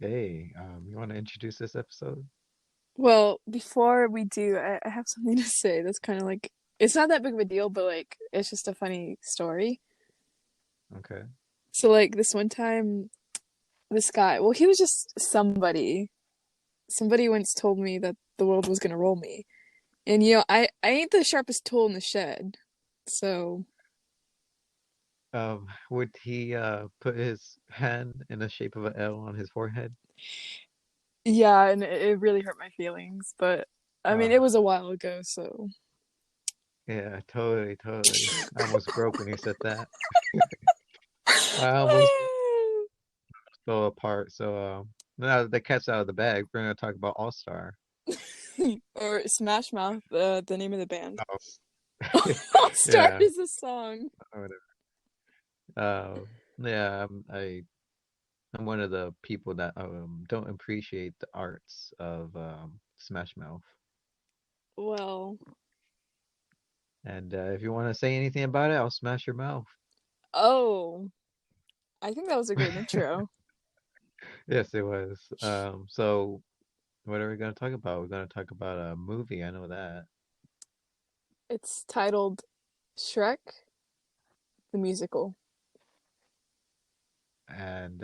Hey, you want to introduce this episode? Well, before we do, I have something to say that's kind of like it's not that big of a deal, but like it's just a funny story. Okay. So like this one time, this guy, well, he was just somebody. Somebody once told me that the world was gonna roll me, and I ain't the sharpest tool in the shed. So Would he put his hand in the shape of an L on his forehead? yeah, and it really hurt my feelings, but I mean Uh, it was a while ago, so yeah, totally, totally. I almost broke when he said that. I almost fell apart. So, now the cat's out of the bag. We're gonna talk about All Star. or Smash Mouth, the name of the band. Oh, All Star yeah, is a song. whatever. Yeah, I'm one of the people that don't appreciate the arts of Smash Mouth. Well, And if you want to say anything about it, I'll smash your mouth. oh, I think that was a great intro. Yes, it was. So what are we going to talk about? We're going to talk about a movie. I know that. It's titled Shrek the Musical. And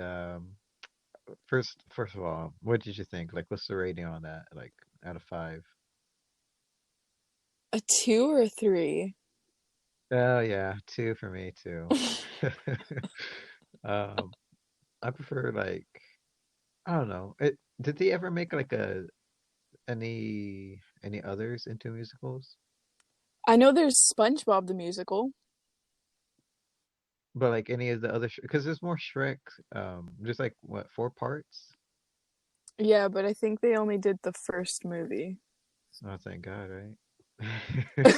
first of all, what did you think? Like, what's the rating on that? Like, out of five? A two or a three? Oh yeah, two for me too. Um, I prefer like I don't know. Did they ever make like a any others into musicals? I know there's SpongeBob the Musical. But like any of the other, because there's more Shrek. Just like what, four parts? Yeah, but I think they only did the first movie. Oh, thank God, right?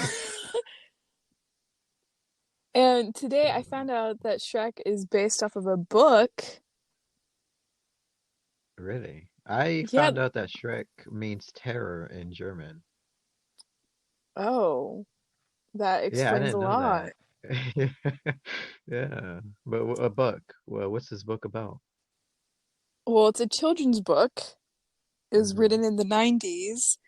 And today I So, found out that Shrek is based off of a book. really, I Yeah, found out that Shrek means terror in German. oh, that Yeah, I explains a didn't know lot. that. Yeah, but a book. Well, what's this book about? Well, it's a children's book. It was Hmm. written in the 90s.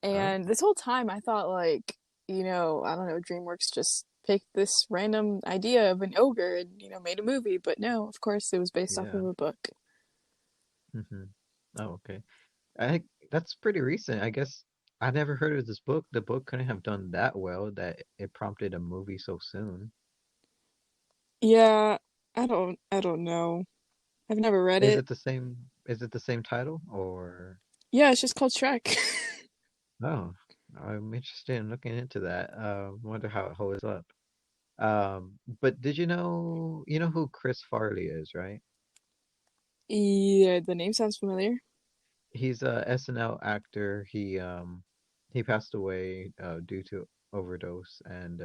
Oh, And this whole time I thought like, I don't know, DreamWorks just picked this random idea of an ogre and, made a movie, but no, of course it was based off yeah. of a book. Hmm. Oh, okay. I think that's pretty recent. I guess I never heard of this book. The book couldn't have done that well that it prompted a movie so soon. Yeah, I don't know. I've never read Is it. it the same? Is it the same title or? Yeah, it's just called Shrek. Oh, I'm interested in looking into that. Wonder how it holds up. But did you know who Chris Farley is, right? Yeah, the name sounds familiar. He's a SNL actor. He passed away due to overdose. And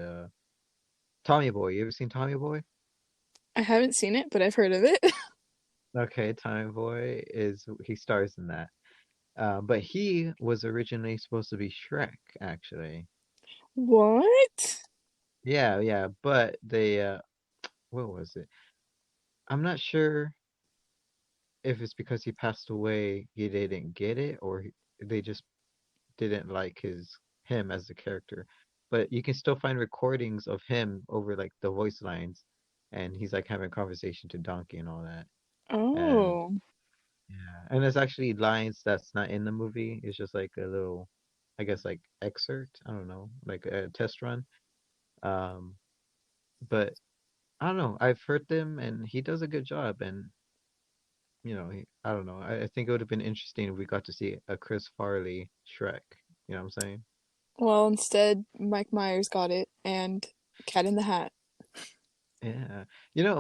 Tommy Boy, you ever seen Tommy Boy? I haven't seen it, but I've heard of it. Okay, Tommy Boy is he stars in that. But he was originally supposed to be Shrek, actually. What? Yeah, yeah, but they what was it? I'm not sure if it's because he passed away, he didn't get it, or they just didn't like him as a character. But you can still find recordings of him over like the voice lines, and he's like having a conversation to Donkey and all that. And Oh. yeah, and there's actually lines that's not in the movie. It's just like a little, I guess like excerpt. I don't know, like a test run. Um, but I don't know. I've heard them, and he does a good job. And I don't know. I think it would have been interesting if we got to see a Chris Farley Shrek. You know what I'm saying? Well, instead, Mike Myers got it and Cat in the Hat. Yeah.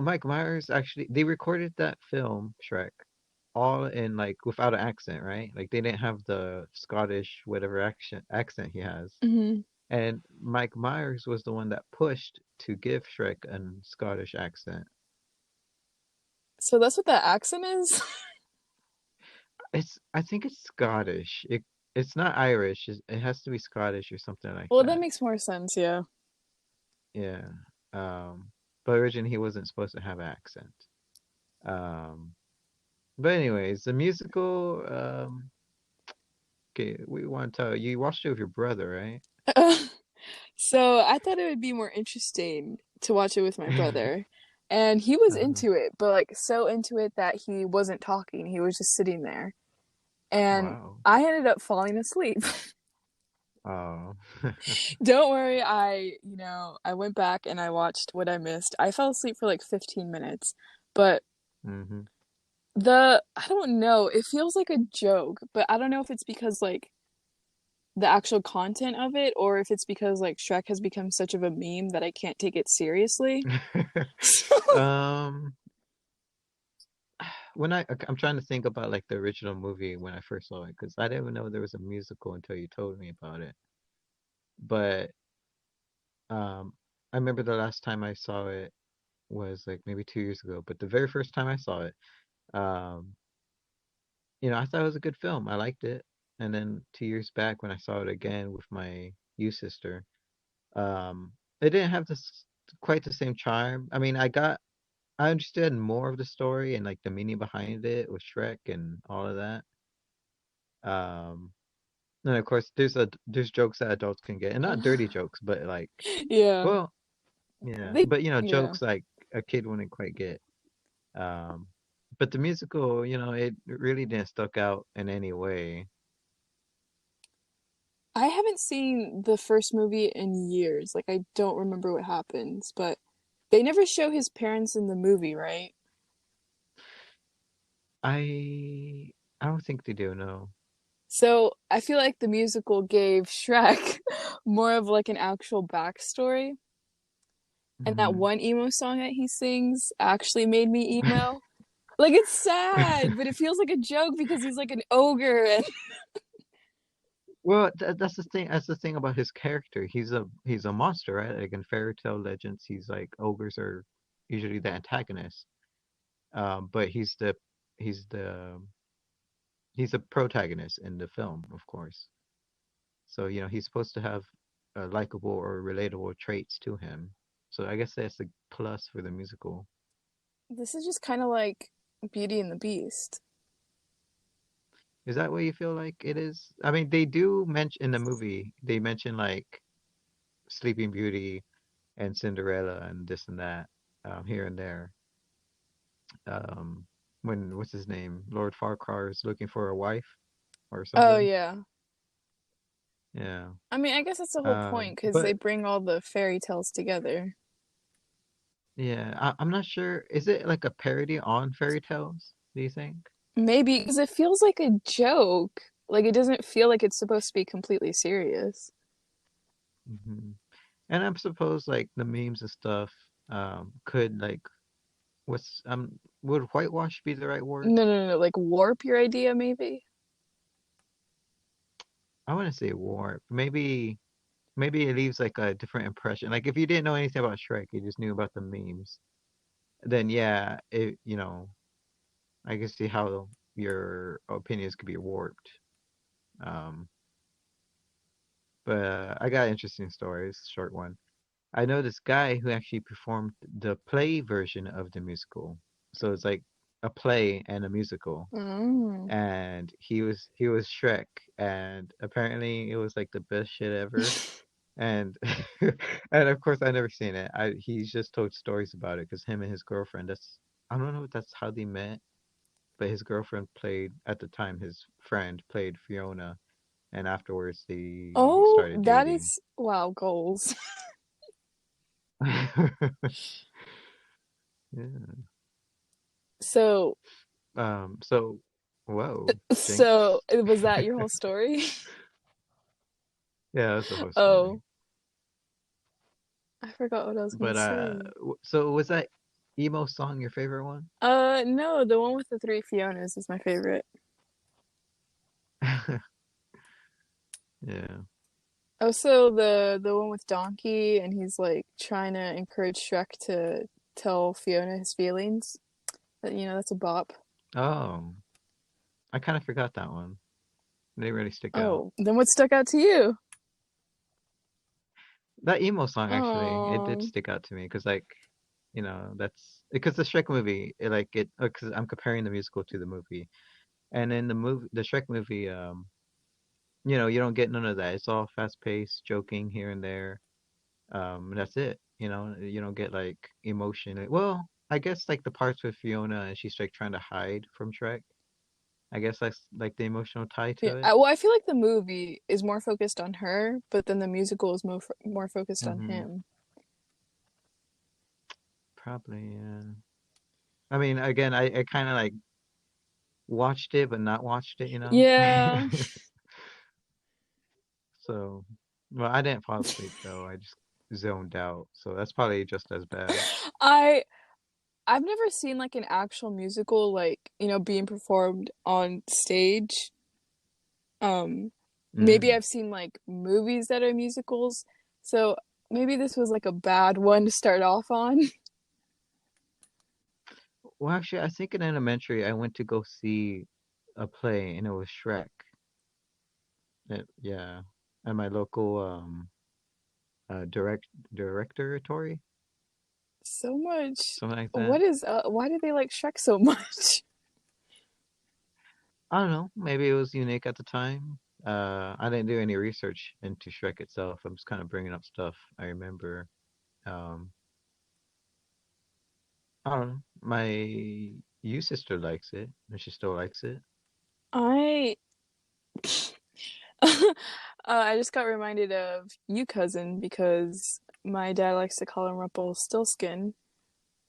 Mike Myers actually they recorded that film, Shrek, all in like without an accent, right? Like they didn't have the Scottish whatever accent he has. Hmm. And Mike Myers was the one that pushed to give Shrek a Scottish accent. So that's what that accent is? I think it's Scottish. It's not Irish. It has to be Scottish or something like Well, that that. makes more sense, yeah. Yeah. But originally he wasn't supposed to have an accent. Um, But anyways, the musical. Okay, we want to tell you watched it with your brother, right? So I thought it would be more interesting to watch it with my brother. And he was Uh-huh. into it, but like so into it that he wasn't talking. He was just sitting there. And Wow. I ended up falling asleep. Oh. Don't worry, I went back and I watched what I missed. I fell asleep for like 15 minutes, but hmm I don't know, it feels like a joke, but I don't know if it's because like the actual content of it or if it's because like Shrek has become such of a meme that I can't take it seriously. Um, I'm trying to think about like the original movie when I first saw it because I didn't even know there was a musical until you told me about it. But I remember the last time I saw it was like maybe 2 years ago. But the very first time I saw it, um, I thought it was a good film. I liked it. And then 2 years back when I saw it again with my you sister, um, it didn't have this quite the same charm. I mean, I understood more of the story and like the meaning behind it with Shrek and all of that. Um, and of course, there's jokes that adults can get, and not dirty jokes, but like, Yeah. well, yeah, They but yeah. jokes like a kid wouldn't quite get. Um, but the musical, it really didn't stuck out in any way. I haven't seen the first movie in years. Like I don't remember what happens, but they never show his parents in the movie, right? I I don't think they do, no. So I feel like the musical gave Shrek more of like an actual backstory. And that hmm one emo song that he sings actually made me emo. Like it's sad, but it feels like a joke because he's like an ogre and Well, that's the thing. That's the thing about his character. He's a monster, right? Like in fairy tale legends, he's like ogres are usually the antagonist. But he's the he's a protagonist in the film, of course. So, he's supposed to have likable or relatable traits to him. So I guess that's the plus for the musical. this is just kind of like Beauty and the Beast. Is that what you feel like it is? I mean, they do mention in the movie, they mention like Sleeping Beauty and Cinderella and this and that here and there. Um, when what's his name? Lord Farquhar is looking for a wife or Oh something. yeah. Yeah. I mean, I guess that's the whole point because they But bring all the fairy tales together. yeah, I'm not sure. Is it like a parody on fairy tales, do you think? Maybe because it feels like a joke. Like it doesn't feel like it's supposed to be completely serious. hmm And I'm suppose like the memes and stuff could like would whitewash be the right word? No, no, no, no, like warp your idea, maybe. I want to say war. Maybe it leaves like a different impression. Like if you didn't know anything about Shrek, you just knew about the memes, then yeah, I can see how your opinions could be warped. Um, but I got interesting stories, short one. I know this guy who actually performed the play version of the musical. So it's like a play and a musical. Mm. And he was Shrek, and apparently it was like the best shit ever. And and of course I never seen it. He's just told stories about it because him and his girlfriend. I don't know if that's how they met, but his girlfriend played at the time. His friend played Fiona, and afterwards they Oh, started that dating. is wow, goals. Yeah. So, So, whoa, so Jinx. was that your whole story? Yeah, that's the whole Oh, story. I forgot what I was gonna But say. so was that emo song your favorite one? No, the one with the three Fionas is my favorite. Yeah. Also, the one with Donkey, and he's like trying to encourage Shrek to tell Fiona his feelings. That's a bop. Oh, I kind of forgot that one. They didn't really stick out. Oh, then what stuck out to you? That emo song actually, it did Oh, stick out to me because like That's because the Shrek movie, because I'm comparing the musical to the movie, and in the Shrek movie, you don't get none of that. It's all fast-paced, joking here and there. And that's it. You don't get like emotion. Well, I guess like the parts with Fiona and she's like trying to hide from Shrek. I guess that's like the emotional tie Yeah. to it. Well, I feel like the movie is more focused on her, but then the musical is more focused on Hmm. him. Probably, yeah. I mean, again, I kind of like watched it, but not watched it. Yeah. So, well, I didn't fall asleep though. I just zoned out. So that's probably just as bad. I I've never seen like an actual musical like, being performed on stage. Um Maybe Mm. I've seen like movies that are musicals. So maybe this was like a bad one to start off on. Well, actually, I think in elementary I went to go see a play, and it was Shrek. Yeah, at my local directoratory, So much. something like that. Why do they like Shrek so much? I don't know. Maybe it was unique at the time. I didn't do any research into Shrek itself. I'm just kind of bringing up stuff I remember. Um, I don't know. My you sister likes it, and she still likes it. I I just got reminded of you, cousin, because my dad likes to call him Rumpelstiltskin.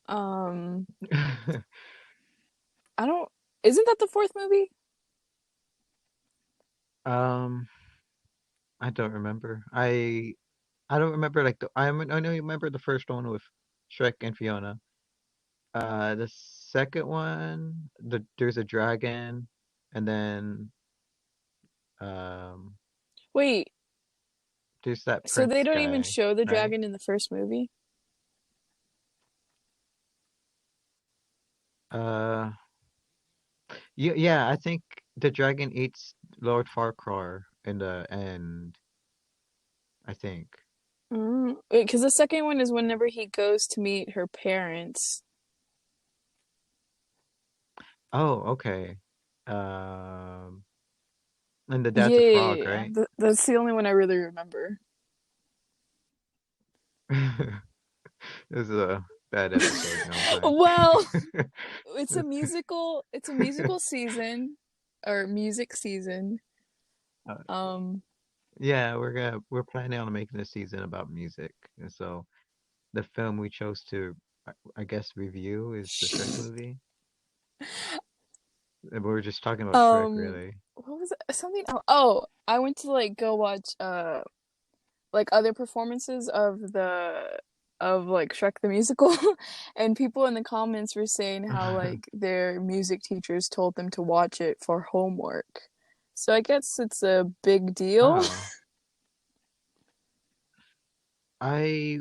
Um, I don't. Isn't that the fourth movie? Um, I don't remember. I don't remember like I know you remember the first one with Shrek and Fiona. The second one, there's a dragon, and then um, Wait, there's that so they prince don't even guy, show the right? dragon in the first movie? Uh, yeah, I think the dragon eats Lord Farquhar in the end. I think. Wait, because the second one is whenever he goes to meet her parents. Oh, okay. Um, and the Yeah, dad's a yeah, frog, yeah, yeah. right? That's the only one I really remember. This is a bad episode. No, I'm playing. Well, it's a musical. It's a musical season or music season. Uh, Um, yeah, we're planning on making a season about music, and so the film we chose to, I guess, review is the Shrek movie. And we're just talking about Shrek, um, really. what was it? Something else. Oh, I went to like go watch like other performances of like Shrek the Musical, and people in the comments were saying how like their music teachers told them to watch it for homework. So I guess it's a big deal. Oh, I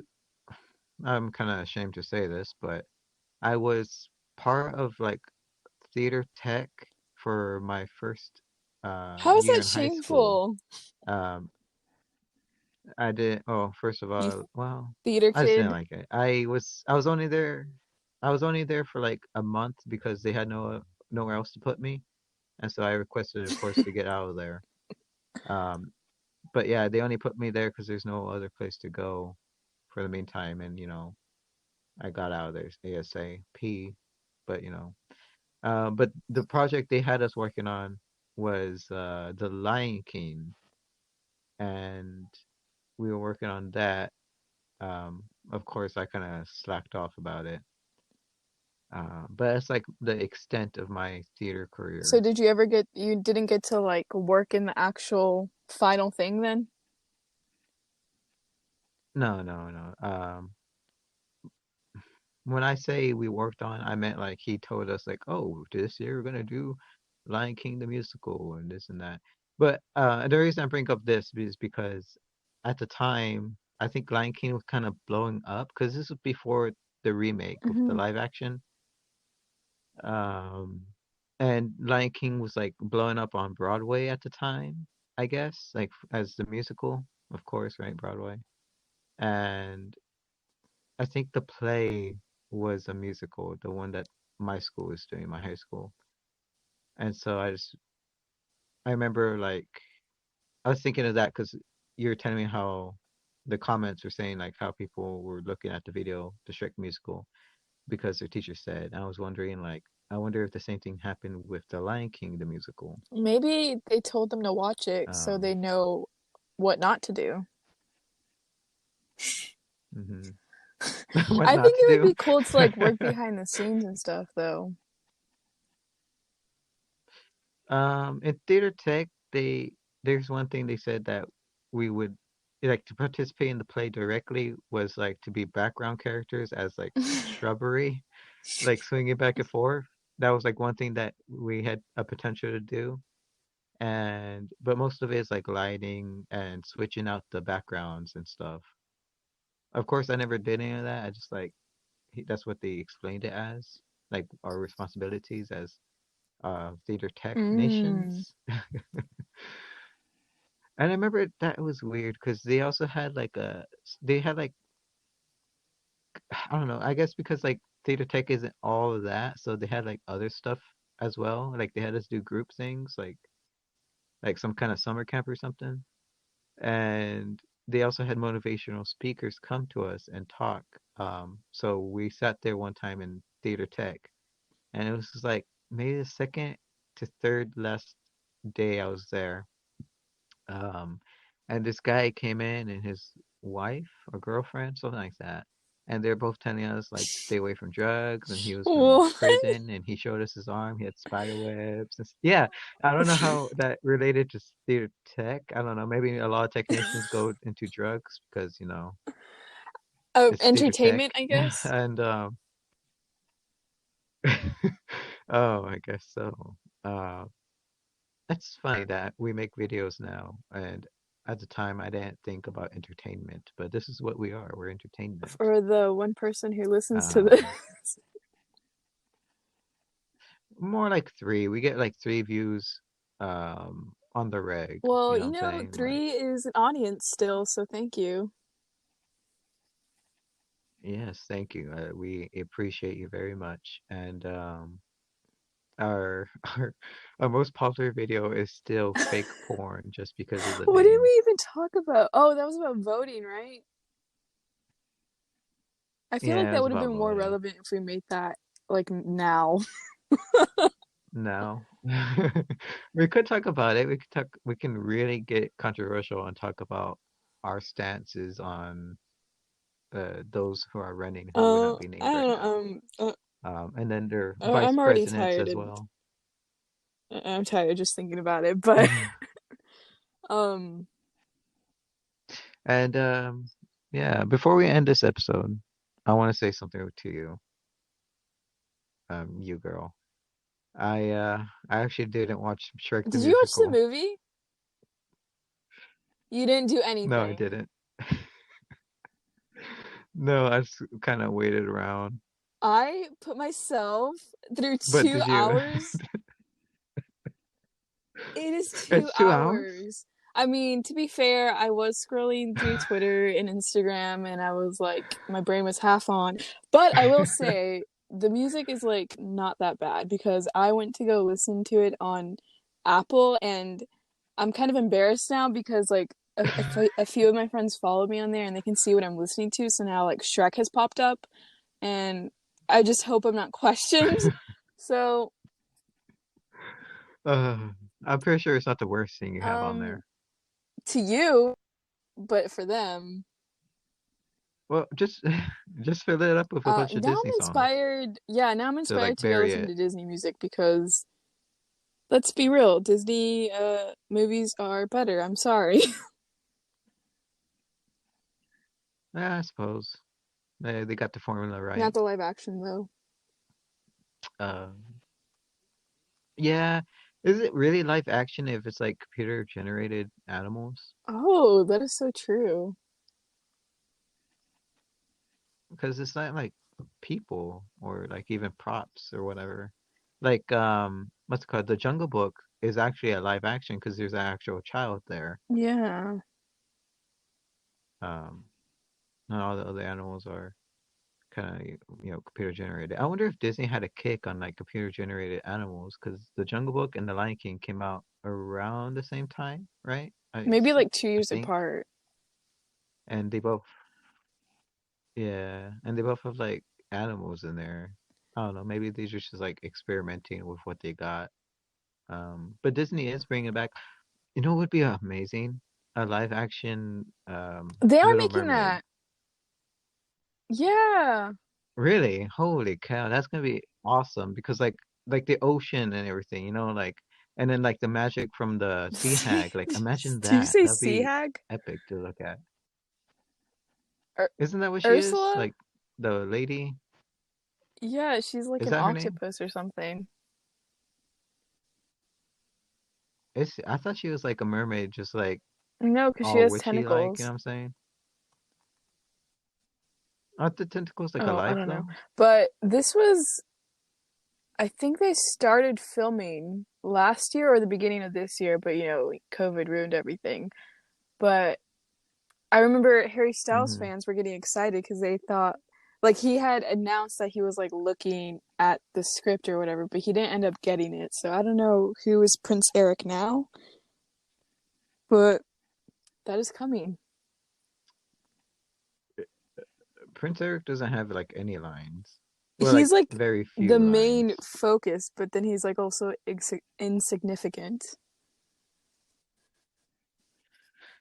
I'm kind of ashamed to say this, but I was part of like theater tech for my first How is year that in high school. shameful? Um, I did. Oh, first of You all, well, theater I just didn't kid. like it. I was only there for like a month because they had nowhere else to put me, and so I requested, of course, to get out of there. Um, but yeah, they only put me there because there's no other place to go for the meantime, and I got out of there ASAP. But but the project they had us working on was the Lion King, and we were working on that. Of course, I kind of slacked off about it. But it's like the extent of my theater So career. did you ever you didn't get to like work in the actual final thing then? No, no, no. When I say we worked on, I meant like he told us like, oh, this year we're gonna do Lion King the musical and this and that. But the reason I bring up this is because at the time, I think Lion King was kind of blowing up because this was before the remake of the Hmm. live action. Um, and Lion King was like blowing up on Broadway at the time, I guess, like as the musical, of course, right? Broadway. And I think the play. was a musical, the one that my school was doing, my high school. And so I remember like I was thinking of that because you were telling me how the comments were saying like how people were looking at the video, the Shrek musical, because their teacher said. And I was wondering like I wonder if the same thing happened with the Lion King, the musical. Maybe they told them to watch it so Um, they know what not to do. hmm What I not think to it would do. be cool to like work behind the scenes and stuff though. In theater tech, there's one thing they said that we would like to participate in the play directly was like to be background characters as like shrubbery, like swinging back and forth. That was like one thing that we had a potential to do. And but most of it is like lighting and switching out the backgrounds and stuff. Of course, I never did any of that. I just like that's what they explained it as, like our responsibilities as theater Mm. technicians. And I remember that was weird because they also had like they had like I don't know, I guess because like theater tech isn't all of that, so they had like other stuff as well. Like they had us do group things like some kind of summer camp or something. And they also had motivational speakers come to us and talk. So we sat there one time in theater tech, and it was just like maybe the second to third last day I was there. Um, and this guy came in and his wife or girlfriend, something like that. And they're both telling us like to stay away from drugs, and he was from What? prison, and he showed us his arm. He had spider webs. Yeah, I don't know how that related to theater tech. I don't know. Maybe a lot of technicians go into drugs because it's theater tech, Entertainment, I guess. and oh, I guess so. Uh, It's funny that we make videos now, and at the time I didn't think about entertainment, but this is what we are. We're entertainment. For the one person who listens to this. Um, More like three. We get like three views on the reg. Well, You know what I'm saying? Like, 3 is an audience still, so thank you. yes, thank you. We appreciate you very much. And our our most popular video is still fake porn just because of the What did name. we even talk about? Oh, that was about voting, right? I feel like Yeah, it that was would have about been more voting. relevant if we made that like now. No. We could talk about it. We can really get controversial and talk about our stances on those who are running who would not be I named right don't now. know. And then their vice I'm already presidents tired as and well. I'm tired just thinking about it, but um And yeah, before we end this episode, I want to say something to you, you girl. I actually didn't watch Shrek the did you watch the Musical. movie? You didn't do No, I anything. didn't. No, I just kind of waited around. I put myself through But two did you? hours. It is two It's 2 hours? hours. I mean, to be fair, I was scrolling through Twitter and Instagram and I was like, my brain was half on. But I will say, the music is like not that bad because I went to go listen to it on Apple and I'm kind of embarrassed now because like a few of my friends follow me on there and they can see what I'm listening to. So now like Shrek has popped up and I just hope I'm not questioned. So, Uh, I'm pretty sure it's not the worst thing you have on um, there. to you, but for them. Well, just just fill it up with a bunch of Now Disney I'm songs inspired. Yeah, now I'm to like inspired to go bury listen it. to Disney music because let's be real, Disney movies are better. I'm sorry. Yeah, I suppose they got the formula Not right. the live action though. Uh, yeah. Is it really live action if it's like computer generated animals? Oh, that is so true. Because it's not like people or like even props or whatever. Like what's it called? The Jungle Book is actually a live action because there's an actual child there. Yeah. Um, and all the other animals are kind of computer generated. I wonder if Disney had a kick on like computer generated animals because the Jungle Book and the Lion King came out around the same time, right? Maybe like two I years think, apart. and they both yeah, and they both have like animals in there. I don't know. Maybe these are just like experimenting with what they got. But Disney is bringing it back. You know what would be amazing? A live action They are Little making Mermaid. that. Yeah. Really? Holy cow, that's gonna be awesome because like the ocean and everything, like and then like the magic from the sea Sea, hag. Like imagine did you that. say That'd sea be hag? epic to look at. Ur Isn't that what she is? Ursula? Like the lady? Yeah, she's like Is an that her name? octopus or something. I thought she was like a mermaid, just like No, because she all has witchy like, you know tentacles. what I'm saying? Aren't the tentacles like Oh, I alive don't know. though? But this was, I think they started filming last year or the beginning of this year, but COVID ruined everything. But I remember Harry Styles Hmm. fans were getting excited because they thought, like, he had announced that he was like looking at the script or whatever, but he didn't end up getting it. So I don't know who is Prince Eric now, but that is coming. Prince Eric doesn't have like any lines. Well, He's like like very the few main lines. focus, but then he's like also insignificant.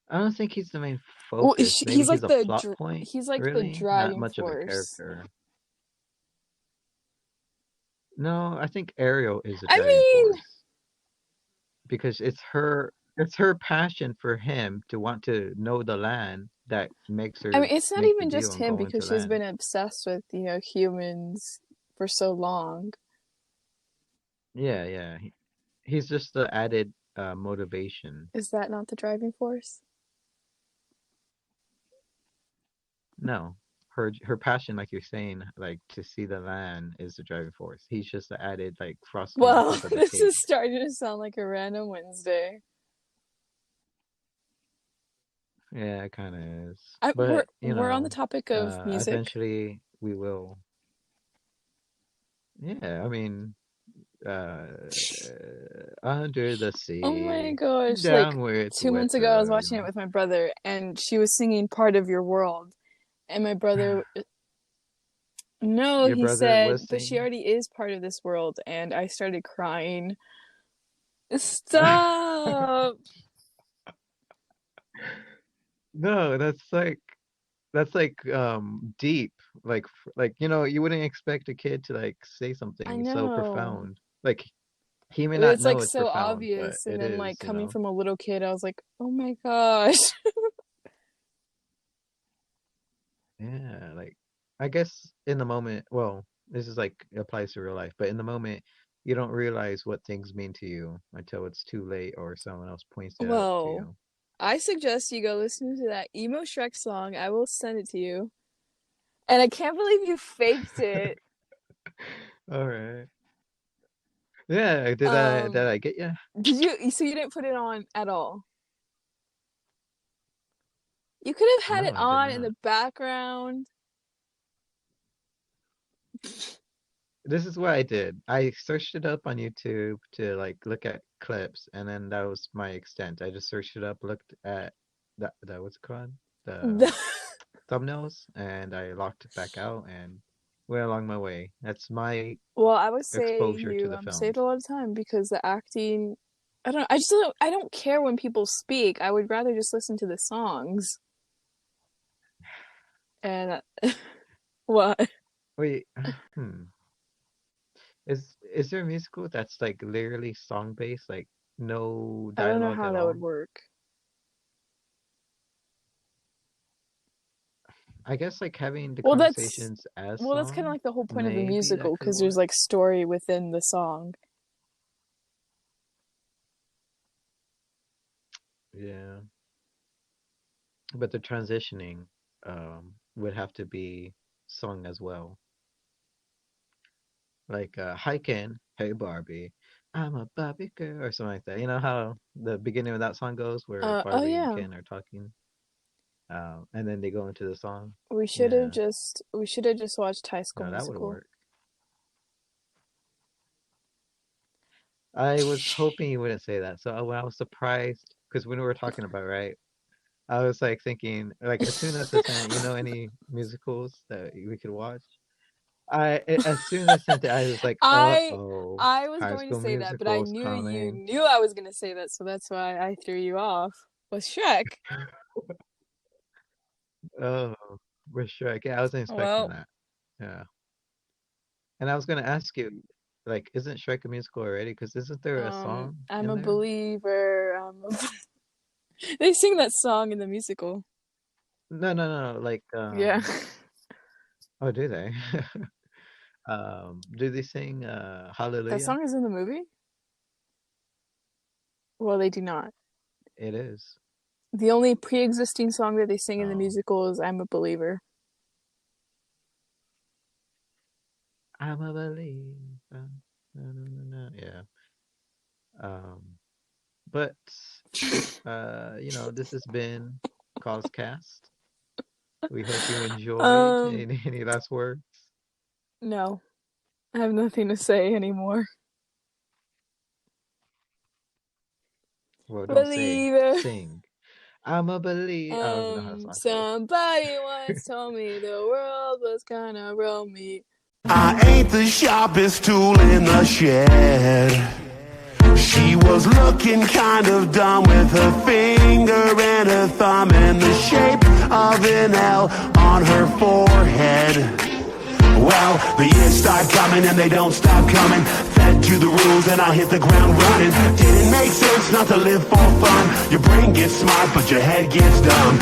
I don't think he's the main Well, focus. Maybe he's a plot point, he's like the really, not driving much of a force. character. No, I think Ariel is a I driving mean, force because it's her passion for him to want to know the land that makes her it's not make the even deal just and him go because into she's land. been obsessed with, humans for so long. Yeah, yeah. He's just the added motivation. Is that not the driving force? No, her passion, like you're saying, like to see the land is the driving force. He's just the added like frosting on the Well, top of the this cake. is starting to sound like a random Wednesday. Yeah, it kind of is. I But, we're on the topic of music. eventually we will. Yeah, I mean, uh, under the Oh my sea, gosh, like down where it's 2 months ago I was wetter, watching it with my brother and she was singing Part of Your World. And my brother, no, Your he brother said, was but she singing. already is part of this world. And I started crying. Stop! No, that's like deep. Like you wouldn't expect a kid to like say I something so know. profound. Like he may not It's like know it's so profound, but obvious. And it then, is, like, coming from a little kid, I was like, oh my gosh. Yeah, like I guess in the moment, well, this is like applies to real life, but in the moment you don't realize what things mean to you until it's too late or someone else points it out to Well, you. I suggest you go listen to that emo Shrek song. I will send it to you. And I can't believe you faked it. All right. Yeah, did Um, I get you? did you, so you didn't put it on at all? You could have had No, it I did on in not. the background. This is what I did. I searched it up on YouTube to like look at clips, and then that was my extent. I just searched it up, looked at the what's it called? The thumbnails, and I locked it back out and went along my way. That's my Well, I would say exposure to you the saved a films. lot of time because the acting, I don't care when people speak. I would rather just listen to the songs. And what? Wait, hmm. Is there a musical that's like literally song based, like no I don't know dialogue how at that would all? work. I guess like having the Well, that's conversations as well, that's kind of song, like the whole point of a maybe that musical could because there's work. like story within the song. Yeah. But the transitioning would have to be sung as well. Like Hi Ken, Hey Barbie, I'm a Barbie girl or something like that. You know how the beginning of that song goes where Oh Barbie and yeah. Ken are talking? And then they go into the song. We Yeah, should have just watched High School no, that would Musical. work. I was hoping you wouldn't say that. So when I was surprised, because when we were talking about, right, I was like thinking, like as soon as I sent, any musicals that we could watch, as soon as I sent it, I was like, I uh-oh, I was High going to School say that, but I Musical's knew you coming. knew I was going to say that, so that's why I threw you off. Was Shrek? Oh, with Shrek. Yeah, I wasn't expecting Well, that. Yeah. And I was gonna ask you, like, isn't Shrek a musical already? Because isn't there a song I'm in a there? believer. They sing that song in the musical. No, no, no, no. Like, Yeah. oh, do they? Do they sing That Hallelujah? song is in the movie? Well, they do not. It is. The only pre-existing song that they sing in the Oh, musical is "I'm a Believer." I'm a believer. Na, na, na, na. Yeah. But this has been COZCAST. We hope you enjoyed. Um, Any last words? no, I have nothing to say anymore. Well, don't say, Believer. sing. I'm a believer. I don't even know how the song goes. Somebody once told me the world was gonna roll me. I ain't the sharpest tool in the shed. She was looking kind of dumb with her finger and her thumb in the shape of an L on her forehead. Well, the years start coming and they don't stop coming. Fed to the rules and I hit the ground running. Didn't make sense not to live for fun. Your brain gets smart but your head gets dumb.